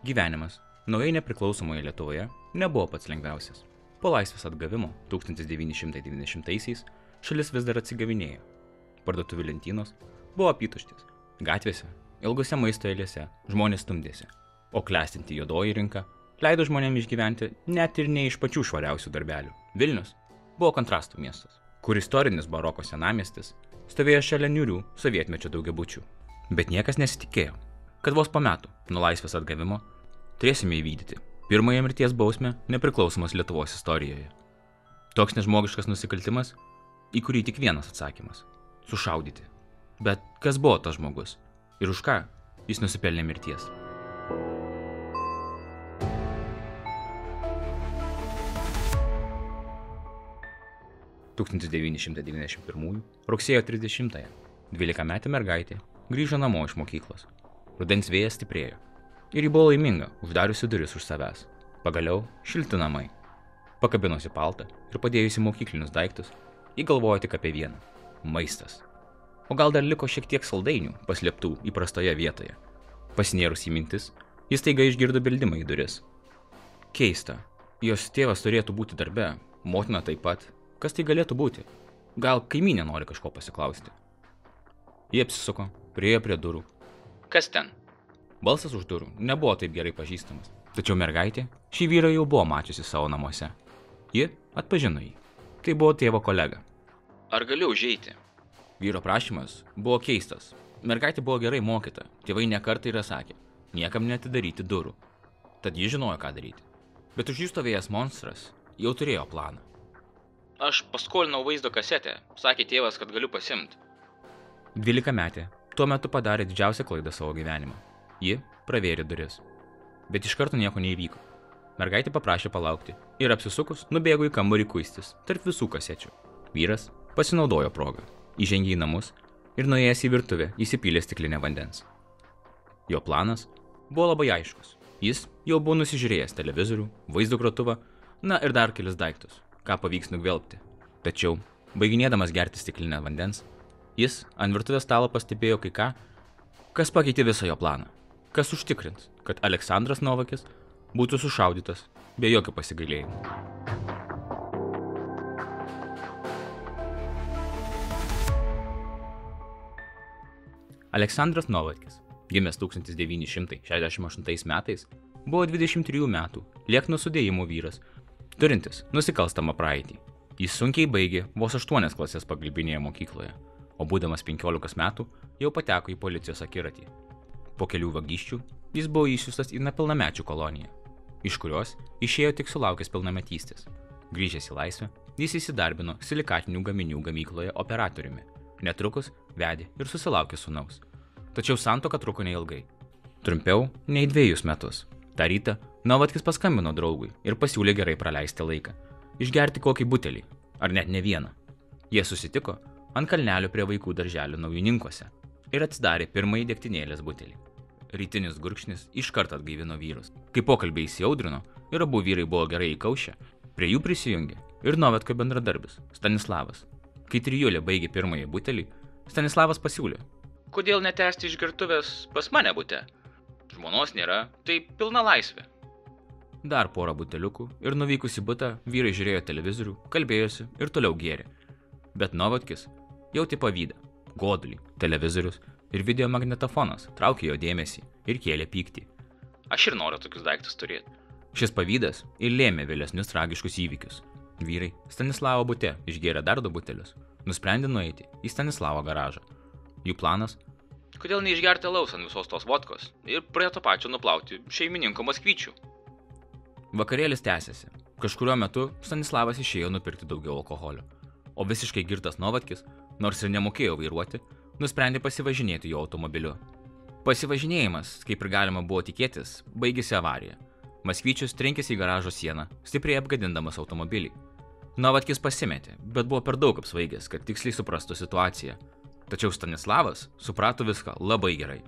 Gyvenimas naujai nepriklausomoje Lietuvoje nebuvo pats lengviausias. Po laisvės atgavimo 1990-aisiais šalis vis dar atsigavinėjo. Parduotuvių lentynos buvo apytuštės, gatvėse, ilgose maisto eilėse žmonės stumdėsi, o klestinti juodoji rinka leido žmonėms išgyventi net ir ne iš pačių švariausių darbelių. Vilnius buvo kontrastų miestas, kur istorinis baroko senamiestis stovėjo šalia niūrių sovietmečio daugiabučių. Bet niekas nesitikėjo, kad vos po metų nuo laisvės atgavimo turėsime įvykdyti pirmąją mirties bausmę nepriklausomos Lietuvos istorijoje. Toks nežmogiškas nusikaltimas, į kurį tik vienas atsakymas – sušaudyti. Bet kas buvo tas žmogus ir už ką jis nusipelnė mirties? – 1991 rugsėjo 30-ąją 12-metė mergaitė grįžo namo iš mokyklos. Rudens vėjas stiprėjo ir ji buvo laiminga, uždariusi duris už savęs. Pagaliau šilti namai. Pakabinusi paltą ir padėjusi mokyklinius daiktus, ji galvojo tik apie vieną – maistas. O gal dar liko šiek tiek saldainių paslėptų įprastoje vietoje. Pasinėrus į mintis, jis staiga išgirdo beldimą į duris. Keista, jos tėvas turėtų būti darbe, motina taip pat. Kas tai galėtų būti? Gal kaimynė nori kažko pasiklausti? Jie apsisuko, priėjo prie durų. Kas ten? Balsas už durų nebuvo taip gerai pažįstamas, tačiau mergaitė šį vyrą jau buvo mačiusi savo namuose. Ji atpažino jį. Tai buvo tėvo kolega. Ar galiu užeiti? Vyro prašymas buvo keistas. Mergaitė buvo gerai mokyta, tėvai nekartą yra sakę, niekam neatidaryti durų. Tad ji žinojo, ką daryti. Bet už jų stovėjęs monstras jau turėjo planą. Aš paskolinau vaizdo kasetę, sakė tėvas, kad galiu pasimti. 12-metė tuo metu padarė didžiausią klaidą savo gyvenimą. Ji pravėrė duris. Bet iš karto nieko neįvyko. Mergaitė paprašė palaukti ir apsisukus nubėgo į kambarį kuistis tarp visų kasečių. Vyras pasinaudojo progą, įžengė į namus ir nuėjęs į virtuvę įsipylė stiklinę vandens. Jo planas buvo labai aiškus. Jis jau buvo nusižiūrėjęs televizorių, vaizdo grotuvą, na ir dar kelis daiktus, ką pavyks nugvelbti. Tačiau, baiginėdamas gerti stiklinę vandens, jis ant virtuvės stalo pastebėjo kai ką, kas pakeitė visą jo planą. Kas užtikrins, kad Aleksandras Novakis būtų sušaudytas be jokio pasigailėjimo. Aleksandras Novakis, gimęs 1968 metais, buvo 23 metų, liekno sudėjimo vyras, turintis nusikalstamą praeitį. Jis sunkiai baigė vos 8 klasės pagalbinėje mokykloje, o būdamas 15 metų jau pateko į policijos akiratį. Po kelių vagysčių jis buvo išsiųstas į nepilnamečių koloniją, iš kurios išėjo tik sulaukęs pilnametystės. Grįžęs į laisvę, jis įsidarbino silikatinių gaminių gamykloje operatoriumi. Netrukus vedė ir susilaukė sūnaus. Tačiau santuoka truko neilgai. Trumpiau nei 2 metus. Ta rytą Novatkis paskambino draugui ir pasiūlė gerai praleisti laiką. Išgerti kokį butelį, ar net ne vieną. Jie susitiko ant kalnelio prie vaikų darželio Naujininkuose ir atsidarė pirmąjį degtinėlės butelį. Rytinis gurkšnis iškart atgaivino vyrus. Kai pokalbiai įsiaudrino ir abu vyrai buvo gerai įkaušę, prie jų prisijungė ir Novatko bendradarbis Stanislavas. Kai trijulė baigė pirmąjį butelį, Stanislavas pasiūlė: kodėl netęsti išgertuvės pas mane bute? Žmonos nėra, tai pilna laisvė. Dar porą buteliukų ir nuvykus į butą vyrai žiūrėjo televizorių, kalbėjosi ir toliau gėrė. Bet Novatkis jautė pavydą, godulį, televizorius ir videomagnetofonas traukė jo dėmesį ir kėlė pyktį. Aš ir noriu tokius daiktus turėti. Šis pavydas ir lėmė vėlesnius tragiškus įvykius. Vyrai Stanislavo bute išgėrė dar 2 butelius, nusprendė nueiti į Stanislavo garažą. Jų planas: kodėl neišgerti alaus ant visos tos vodkos ir prie to pačio nuplauti šeimininko maskvyčių. Vakarėlis tęsėsi. Kažkuriuo metu Stanislavas išėjo nupirkti daugiau alkoholio, o visiškai girtas Novatkis, nors ir nemokėjo vairuoti, nusprendė pasivažinėti jo automobiliu. Pasivažinėjimas, kaip ir galima buvo tikėtis, baigėsi avarija. Maskvyčius trenkėsi į garažo sieną, stipriai apgadindamas automobilį. Novatkis pasimetė, bet buvo per daug apsvaigęs, kad tiksliai suprastų situaciją. Tačiau Stanislavas suprato viską labai gerai.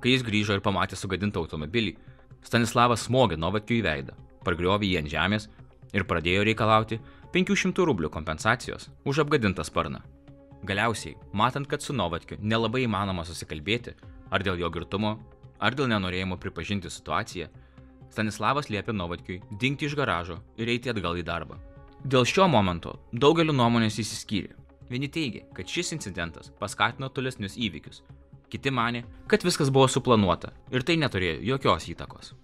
Kai jis grįžo ir pamatė sugadintą automobilį, Stanislavas smogė Novatkiui į veidą, pargriovė jį ant žemės ir pradėjo reikalauti 500 rublių kompensacijos už apgadintą sparną. Galiausiai, matant, kad su Novatkiu nelabai įmanoma susikalbėti, ar dėl jo girtumo, ar dėl nenorėjimo pripažinti situaciją, Stanislavas liepė Novatkiui dingti iš garažo ir eiti atgal į darbą. Dėl šio momento daugeliu nuomonės išsiskyrė. Vieni teigė, kad šis incidentas paskatino tolesnius įvykius. Kiti manė, kad viskas buvo suplanuota ir tai neturėjo jokios įtakos.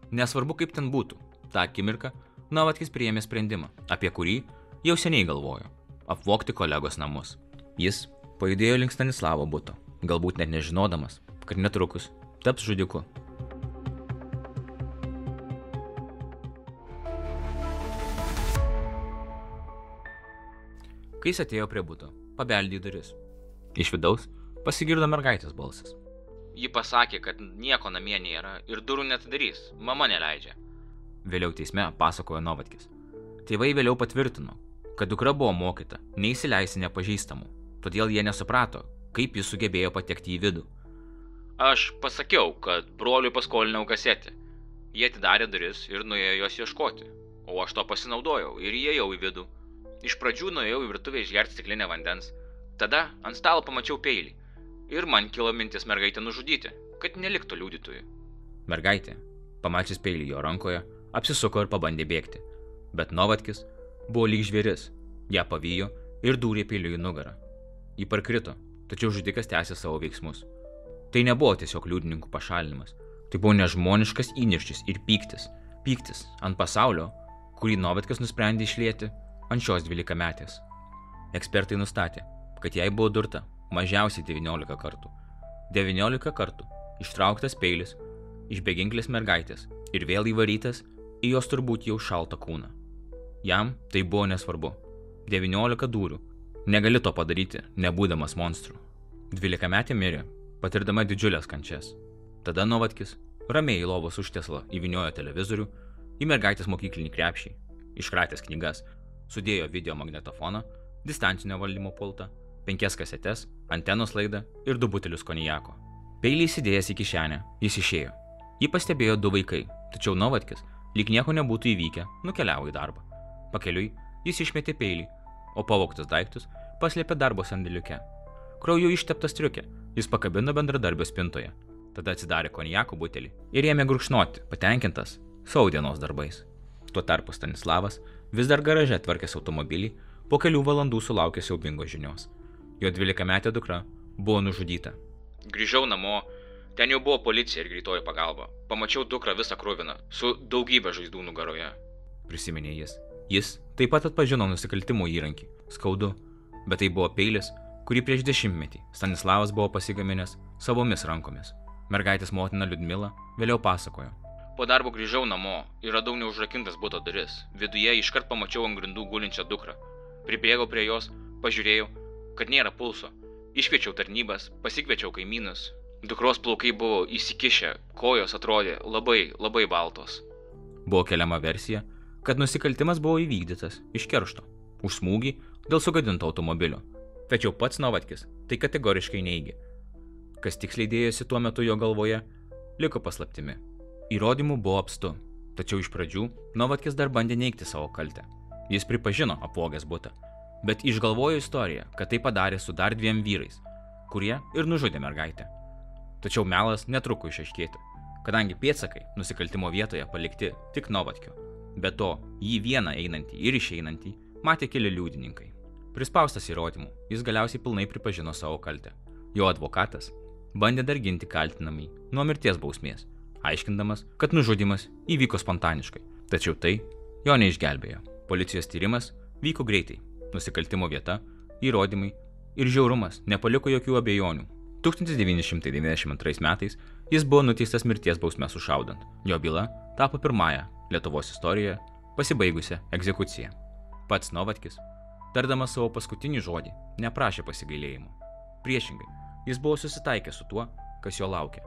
Nesvarbu kaip ten būtų, tą akimirką Novatkis priėmė sprendimą, apie kurį jau seniai galvojo – apvogti kolegos namus. Jis pajudėjo link Stanislavo buto, galbūt net nežinodamas, kad netrukus taps žudiku. Kai jis atėjo prie buto, pabeldė į duris. Iš vidaus pasigirdo mergaitės balsas. Ji pasakė, kad nieko namie nėra ir durų neatidarys, mama neleidžia. Vėliau teisme pasakojo Novatkis. Tėvai vėliau patvirtino, kad dukra buvo mokyta neįsileisti nepažįstamų, todėl jie nesuprato, kaip jis sugebėjo patekti į vidų. Aš pasakiau, kad broliui paskolinau kasetę. Jie atidarė duris ir nuėjo jos ieškoti, o aš to pasinaudojau ir įėjau į vidų. Iš pradžių nuėjau į virtuvę išgerti stiklinę vandens, tada ant stalo pamačiau peilį ir man kilo mintis mergaitę nužudyti, kad neliktų liudytojų. Mergaitė, pamačius peilį jo rankoje, apsisuko ir pabandė bėgti, bet Novatkis buvo lyg žvėris, ją pavijo ir dūrė peiliu į nugarą. Ji parkrito, tačiau žudikas tęsė savo veiksmus. Tai nebuvo tiesiog liudininkų pašalinimas, tai buvo nežmoniškas įniršis ir pyktis ant pasaulio, kurį Novatkis nusprendė išlieti ant šios 12-metės. Ekspertai nustatė, kad jai buvo durta mažiausiai 19 kartų. 19 kartų ištrauktas peilis iš beginklės mergaitės ir vėl įvarytas į jos turbūt jau šaltą kūną. Jam tai buvo nesvarbu. 19 dūrių. Negali to padaryti, nebūdamas monstru. 12-metė mirė, patirdama didžiulės kančias. Tada Novatkis ramiai į lovos užtieslą įvyniojo televizorių, į mergaitės mokyklinį krepšį, iškratęs knygas, sudėjo video magnetofoną, distancinio valdymo pultą, 5 kasetes, antenos laidą ir 2 butelius konjako. Peilį įsidėjęs į kišenę, jis išėjo. Jį pastebėjo 2 vaikai, tačiau Novatkis, lyg nieko nebūtų įvykę, nukeliavo į darbą. Pakeliui jis išmetė peilį, o pavogtus daiktus paslėpė darbo sandėliuke. Krauju išteptas striukė jis pakabino bendradarbio spintoje, tada atsidarė konjako butelį ir ėmė gurkšnoti, patenkintas savo dienos darbais. Tuo tarpu Stanislavas vis dar garaže tvarkęs automobilį, po kelių valandų sulaukė siaubingos žinios. Jo 12-metė dukra buvo nužudyta. Grįžau namo, ten jau buvo policija ir greitoji pagalba. Pamačiau dukrą visą kruviną, su daugybė žaizdų nugaroje. Prisiminė jis. Jis taip pat atpažino nusikaltimo įrankį. Skaudu, bet tai buvo peilis, kurį prieš 10-metį Stanislavas buvo pasigaminęs savomis rankomis. Mergaitės motina Liudmila vėliau pasakojo. Po darbo grįžau namo ir radau neužrakintas buto duris. Viduje iškart pamačiau ant grindų gulinčią dukrą. Pribėgau prie jos, pažiūrėjau, kad nėra pulso. Iškviečiau tarnybas, pasikviečiau kaimynus. Dukros plaukai buvo įsikišę, kojos atrodė labai baltos. Buvo keliama versija, kad nusikaltimas buvo įvykdytas iš keršto, už smūgį dėl sugadinto automobilio. Tačiau pats Novatkis tai kategoriškai neigė. Kas tiksliai dėjosi tuo metu jo galvoje, liko paslaptimi. Įrodymų buvo apstu, tačiau iš pradžių Novatkis dar bandė neigti savo kaltę. Jis pripažino apvogęs butą, bet išgalvojo istoriją, kad tai padarė su dar 2 vyrais, kurie ir nužudė mergaitę. Tačiau melas netruko išaiškėti, kadangi pėdsakai nusikaltimo vietoje palikti tik Novatkio. Be to, jį vieną einantį ir išeinantį matė keli liudininkai. Prispaustas įrodymų, jis galiausiai pilnai pripažino savo kaltę. Jo advokatas bandė dar ginti kaltinamąjį nuo mirties bausmės, aiškindamas, kad nužudymas įvyko spontaniškai, tačiau tai jo neišgelbėjo. Policijos tyrimas vyko greitai, nusikaltimo vieta, įrodymai ir žiaurumas nepaliko jokių abejonių. 1992 metais jis buvo nuteistas mirties bausme sušaudant. Jo byla tapo pirmąją Lietuvos istorijoje pasibaigusią egzekuciją. Pats Novatkis, tardamas savo paskutinį žodį, neprašė pasigailėjimo. Priešingai, jis buvo susitaikęs su tuo, kas jo laukia.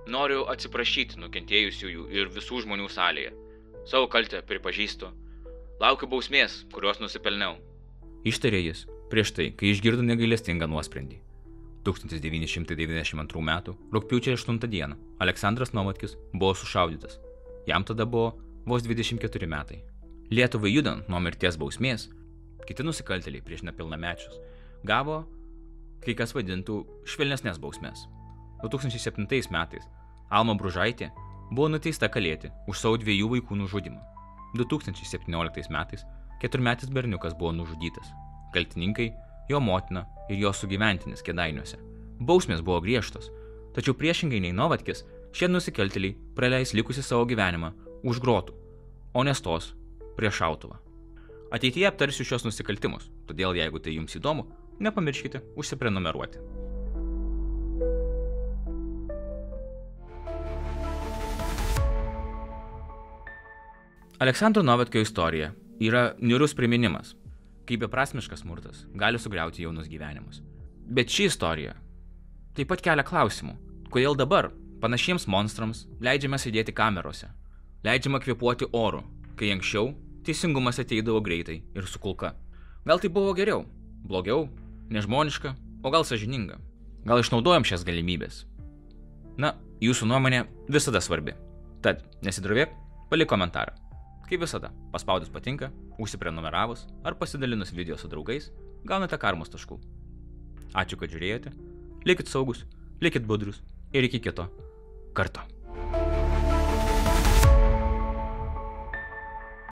Noriu atsiprašyti nukentėjusiųjų ir visų žmonių salėje. Savo kaltę pripažįstu. Laukiu bausmės, kurios nusipelniau. Ištarė jis prieš tai, kai išgirdo negailestingą nuosprendį. 1992 m. rugpjūčio 8 d. Aleksandras Novatkis buvo sušaudytas. Jam tada buvo vos 24 metai. Lietuvai judant nuo mirties bausmės, kiti nusikaltėliai prieš nepilnamečius gavo, kai kas vadintų, švelnesnės bausmės. 2007 metais Alma Bružaitė buvo nuteista kalėti už savo 2 vaikų nužudymą. 2017 metais 4-metis berniukas buvo nužudytas. Kaltininkai – jo motina ir jo sugyventinis Kėdainiuose. Bausmės buvo griežtos, tačiau priešingai nei Novatkis, šie nusikaltėliai praleis likusi savo gyvenimą už grotų, o ne stos prie šautuvą. Ateityje aptarsiu šios nusikaltimus, todėl jeigu tai jums įdomu, nepamirškite užsiprenumeruoti. Aleksandro Novatkio istorija yra niūrus priminimas, kaip beprasmiškas smurtas gali sugriauti jaunus gyvenimus. Bet ši istorija taip pat kelia klausimų, kodėl dabar panašiems monstrams leidžiama sėdėti kamerose, leidžiama kvėpuoti oru, kai anksčiau teisingumas ateidavo greitai ir su kulka. Gal tai buvo geriau, blogiau, nežmoniška, o gal sąžininga? Gal išnaudojam šias galimybės? Na, jūsų nuomonė visada svarbi. Tad nesidrovėk, palik komentarą. Kaip visada, paspaudus patinka, užsiprenumeravus ar pasidalinus video su draugais, gaunate karmos taškų. Ačiū, kad žiūrėjote, likit saugus, likit budrus ir iki kito karto.